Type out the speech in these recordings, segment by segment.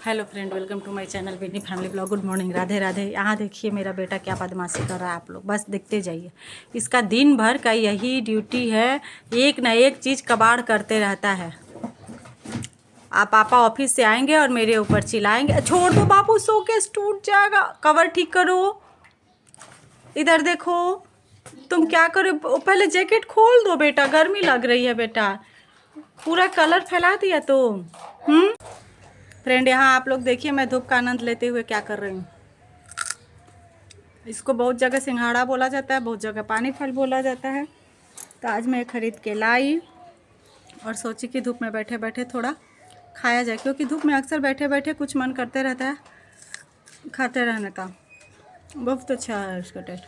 Hello friend, welcome to my channel Vinny family vlog. Good morning, Radhe Radhe. यहाँ देखिए मेरा बेटा क्या बदमाशी कर रहा है, आप लोग बस देखते जाइए। इसका दिन भर का यही ड्यूटी है, एक ना एक चीज़ कबाड़ करते रहता है। आप पापा ऑफिस से आएंगे और मेरे ऊपर चिल्लाएंगे, छोड़ दो बाबू, शोकेस टूट जाएगा, कवर ठीक करो, इधर देखो। तुम क्या करो, पहले जैकेट खोल दो बेटा, गर्मी लग रही है बेटा, पूरा कलर फैला दिया तुम। फ्रेंड, यहाँ आप लोग देखिए मैं धूप का आनंद लेते हुए क्या कर रही हूँ। इसको बहुत जगह सिंघाड़ा बोला जाता है, बहुत जगह पानी फल बोला जाता है। तो आज मैं खरीद के लाई और सोची कि धूप में बैठे बैठे थोड़ा खाया जाए, क्योंकि धूप में अक्सर बैठे बैठे कुछ मन करते रहता है खाते रहने का। बहुत अच्छा है इसका टेस्ट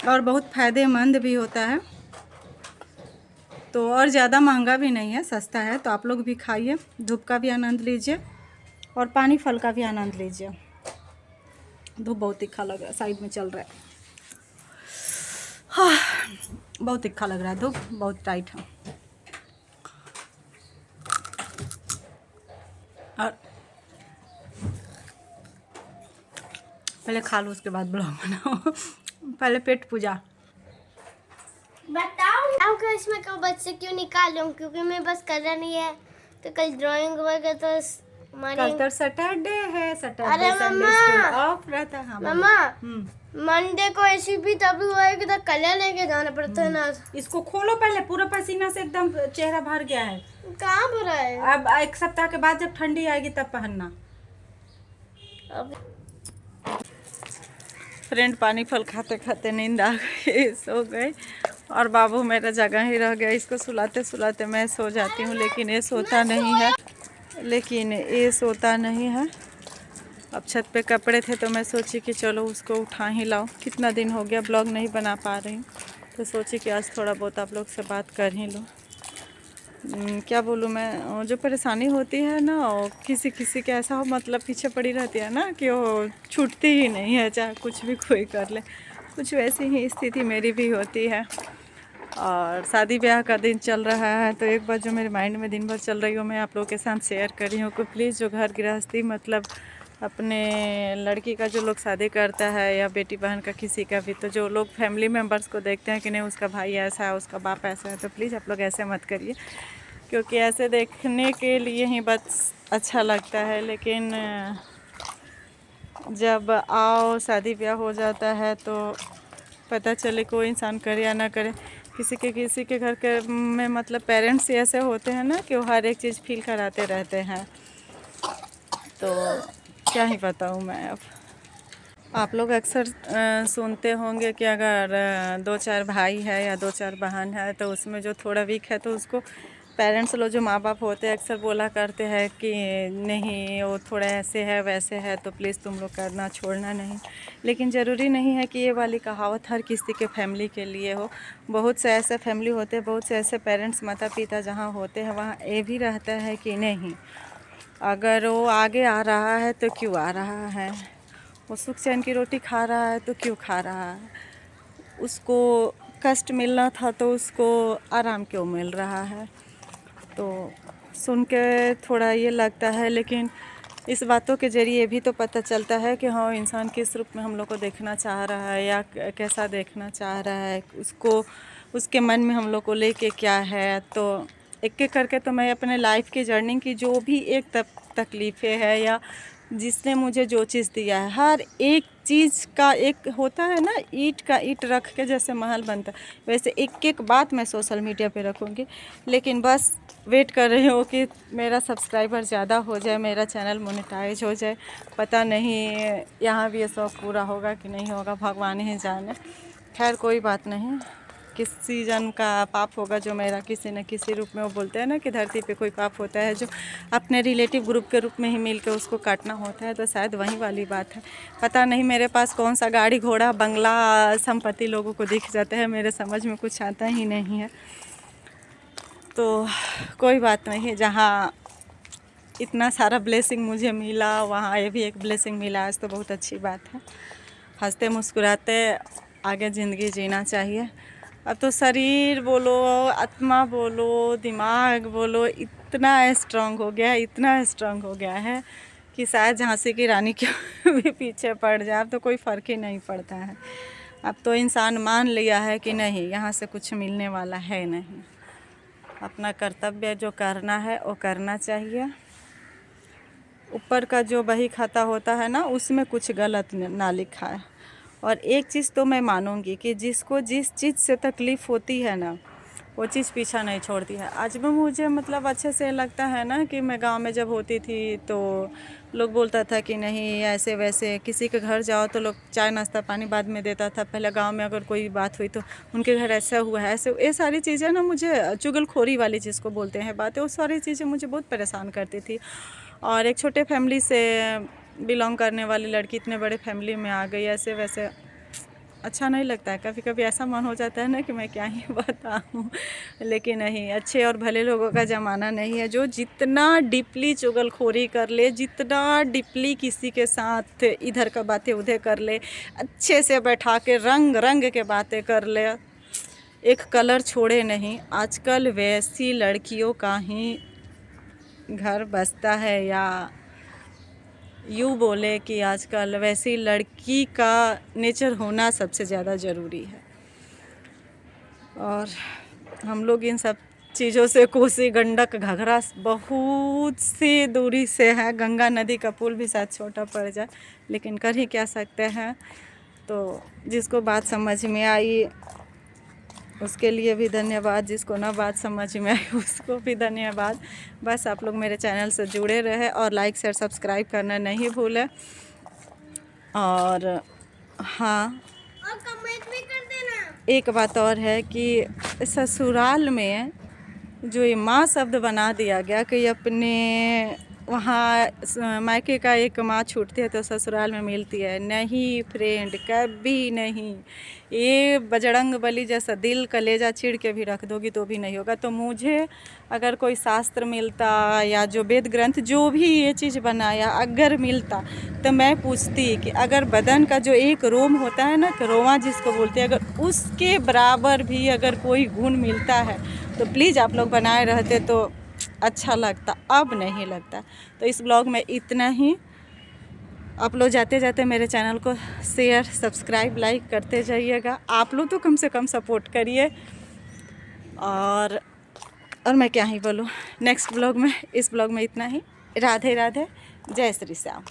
और बहुत फ़ायदेमंद भी होता है। तो और ज़्यादा महंगा भी नहीं है, सस्ता है। तो आप लोग भी खाइए, धूप का भी आनंद लीजिए और पानी फल का भी आनंद लीजिए। धूप बहुत तीखा लग रहा है, साइड में चल रहा है। हाँ, बहुत तीखा लग रहा है, धूप बहुत टाइट है। और पहले खा लो, उसके बाद ब्लॉग बनाओ। पहले पेट पूजा। बताओ कि इसमें कब बच्चे क्यों निकालूं, क्योंकि मैं बस कलर नहीं है तो कल ड्राइंग वगैरह तो कल तो सैटरडे है, सैटरडे अरे संडे मम्मा, स्कूल ऑफ रहता है। हाँ मम्मा मंडे को ऐसी भी तभी होएगी तो कलर लेके जाना पड़ता है ना। इसको खोलो पहले, पूरा पसीना से एकदम चेहरा भर गया है। कहाँ भरा है? अब एक सप्ताह के बाद जब ठंडी आएगी तब पहनना। अब फ्रेंड, पानी फल खाते खाते नींद आ गई, सो गए और बाबू मेरा जगह ही रह गया। इसको सुलाते सुलाते मैं सो जाती हूँ, लेकिन ये सोता नहीं है। अब छत पे कपड़े थे तो मैं सोची कि चलो उसको उठा ही लाओ। कितना दिन हो गया ब्लॉग नहीं बना पा रही हूँ, तो सोची कि आज थोड़ा बहुत आप लोग से बात कर ही लूँ। क्या बोलूँ मैं, जो परेशानी होती है ना, वो किसी किसी के ऐसा हो, मतलब पीछे पड़ी रहती है ना कि वो छूटती ही नहीं है, चाहे कुछ भी कोई कर ले। कुछ वैसी ही स्थिति मेरी भी होती है। और शादी ब्याह का दिन चल रहा है, तो एक बात जो मेरे माइंड में दिन भर चल रही हो मैं आप लोगों के साथ शेयर कर रही हूँ कि प्लीज़ जो घर गृहस्थी, मतलब अपने लड़की का जो लोग शादी करता है या बेटी बहन का किसी का भी, तो जो लोग फैमिली मेम्बर्स को देखते हैं कि नहीं उसका भाई ऐसा है, उसका बाप ऐसा है, तो प्लीज़ आप लोग ऐसे मत करिए, क्योंकि ऐसे देखने के लिए ही बस अच्छा लगता है। लेकिन जब आओ शादी ब्याह हो जाता है तो पता चले कोई इंसान करे या ना करे, किसी के घर के में मतलब पेरेंट्स ऐसे होते हैं ना कि वो हर एक चीज़ फील कराते रहते हैं। तो क्या ही बताऊँ मैं। अब आप लोग अक्सर सुनते होंगे कि अगर 2-4 भाई है या 2-4 बहन है तो उसमें जो थोड़ा वीक है तो उसको पेरेंट्स लोग, जो माँ बाप होते हैं, अक्सर बोला करते हैं कि नहीं वो थोड़ा ऐसे है वैसे है, तो प्लीज़ तुम लोग करना, छोड़ना नहीं। लेकिन ज़रूरी नहीं है कि ये वाली कहावत हर किसी के फैमिली के लिए हो। बहुत से ऐसे फैमिली होते हैं, बहुत से ऐसे पेरेंट्स, माता पिता जहाँ होते हैं वहाँ ये भी रहता है कि नहीं, अगर वो आगे आ रहा है तो क्यों आ रहा है, वो सुख चैन की रोटी खा रहा है तो क्यों खा रहा है, उसको कष्ट मिलना था तो उसको आराम क्यों मिल रहा है। तो सुन के थोड़ा ये लगता है, लेकिन इस बातों के ज़रिए भी तो पता चलता है कि हाँ इंसान किस रूप में हम लोग को देखना चाह रहा है या कैसा देखना चाह रहा है, उसको उसके मन में हम लोग को लेके क्या है। तो एक एक करके तो मैं अपने लाइफ की जर्नी की जो भी एक तकलीफ़ें है या जिसने मुझे जो चीज़ दिया है, हर एक चीज़ का एक होता है ना, ईंट का ईंट रख के जैसे महल बनता है, वैसे एक एक बात मैं सोशल मीडिया पे रखूँगी। लेकिन बस वेट कर रही हूँ कि मेरा सब्सक्राइबर ज़्यादा हो जाए, मेरा चैनल मोनेटाइज हो जाए। पता नहीं यहाँ भी ये शौक़ पूरा होगा कि नहीं होगा, भगवान ही जाने। खैर कोई बात नहीं, किसी जन का पाप होगा जो मेरा किसी न किसी रूप में, वो बोलते हैं ना कि धरती पे कोई पाप होता है जो अपने रिलेटिव ग्रुप के रूप में ही मिल के उसको काटना होता है, तो शायद वही वाली बात है। पता नहीं मेरे पास कौन सा गाड़ी घोड़ा बंगला संपत्ति लोगों को दिख जाता है, मेरे समझ में कुछ आता ही नहीं है। तो कोई बात नहीं, जहाँ इतना सारा ब्लेसिंग मुझे मिला वहाँ ये भी एक ब्लेसिंग मिला आज, तो बहुत अच्छी बात है। हंसते मुस्कुराते आगे ज़िंदगी जीना चाहिए। अब तो शरीर बोलो, आत्मा बोलो, दिमाग बोलो, इतना स्ट्रांग हो गया है, इतना स्ट्रांग हो गया है कि शायद झांसी की रानी के भी पीछे पड़ जाए। अब तो कोई फ़र्क ही नहीं पड़ता है। अब तो इंसान मान लिया है कि नहीं, यहाँ से कुछ मिलने वाला है नहीं। अपना कर्तव्य जो करना है वो करना चाहिए। ऊपर का जो बही खाता होता है ना, उसमें कुछ गलत ना लिखा है। और एक चीज़ तो मैं मानूंगी कि जिसको जिस चीज़ से तकलीफ़ होती है ना, वो चीज़ पीछा नहीं छोड़ती है। आज भी मुझे मतलब अच्छे से लगता है ना कि मैं गांव में जब होती थी तो लोग बोलता था कि नहीं ऐसे वैसे, किसी के घर जाओ तो लोग चाय नाश्ता पानी बाद में देता था। पहले गांव में अगर कोई बात हुई तो उनके घर ऐसा हुआ है, ऐसे, ये सारी चीज़ें ना मुझे चुगलखोरी वाली जिसको बोलते हैं बातें, वो सारी चीज़ें मुझे बहुत परेशान करती थी। और एक छोटे फैमिली से बिलोंग करने वाली लड़की इतने बड़े फैमिली में आ गई, ऐसे वैसे अच्छा नहीं लगता है। कभी कभी ऐसा मन हो जाता है ना कि मैं क्या ही बताऊं। लेकिन नहीं, अच्छे और भले लोगों का ज़माना नहीं है। जो जितना डीपली चुगलखोरी कर ले, जितना डीपली किसी के साथ इधर का बातें उधर कर ले, अच्छे से बैठा के रंग रंग के बातें कर ले, एक कलर छोड़े नहीं। आजकल वैसी लड़कियों का ही घर बसता है, या यूँ बोले कि आजकल वैसी लड़की का नेचर होना सबसे ज़्यादा ज़रूरी है। और हम लोग इन सब चीज़ों से कोसी गंडक घाघरा बहुत सी दूरी से है। गंगा नदी का पुल भी शायद छोटा पड़ जाए, लेकिन कर ही क्या सकते हैं। तो जिसको बात समझ में आई उसके लिए भी धन्यवाद, जिसको ना बात समझ में आई उसको भी धन्यवाद। बस आप लोग मेरे चैनल से जुड़े रहे और लाइक शेयर सब्सक्राइब करना नहीं भूलें। और हाँ, और कमेंट भी कर देना। एक बात और है कि ससुराल में जो ये माँ शब्द बना दिया गया कि अपने वहाँ मायके का एक माँ छूटती है तो ससुराल में मिलती है, नहीं फ्रेंड, कभी नहीं। ये बजरंग बली जैसा दिल कलेजा चिढ़ के भी रख दोगी तो भी नहीं होगा। तो मुझे अगर कोई शास्त्र मिलता या जो वेद ग्रंथ जो भी ये चीज़ बनाया अगर मिलता, तो मैं पूछती कि अगर बदन का जो एक रोम होता है ना, रोमा जिसको बोलते हैं, अगर उसके बराबर भी अगर कोई गुण मिलता है तो प्लीज़ आप लोग बनाए रहते तो अच्छा लगता। अब नहीं लगता। तो इस ब्लॉग में इतना ही। आप लोग जाते जाते मेरे चैनल को शेयर सब्सक्राइब लाइक करते जाइएगा। आप लोग तो कम से कम सपोर्ट करिए। और मैं क्या ही बोलूँ, नेक्स्ट ब्लॉग में, इस ब्लॉग में इतना ही। राधे राधे, जय श्री श्याम।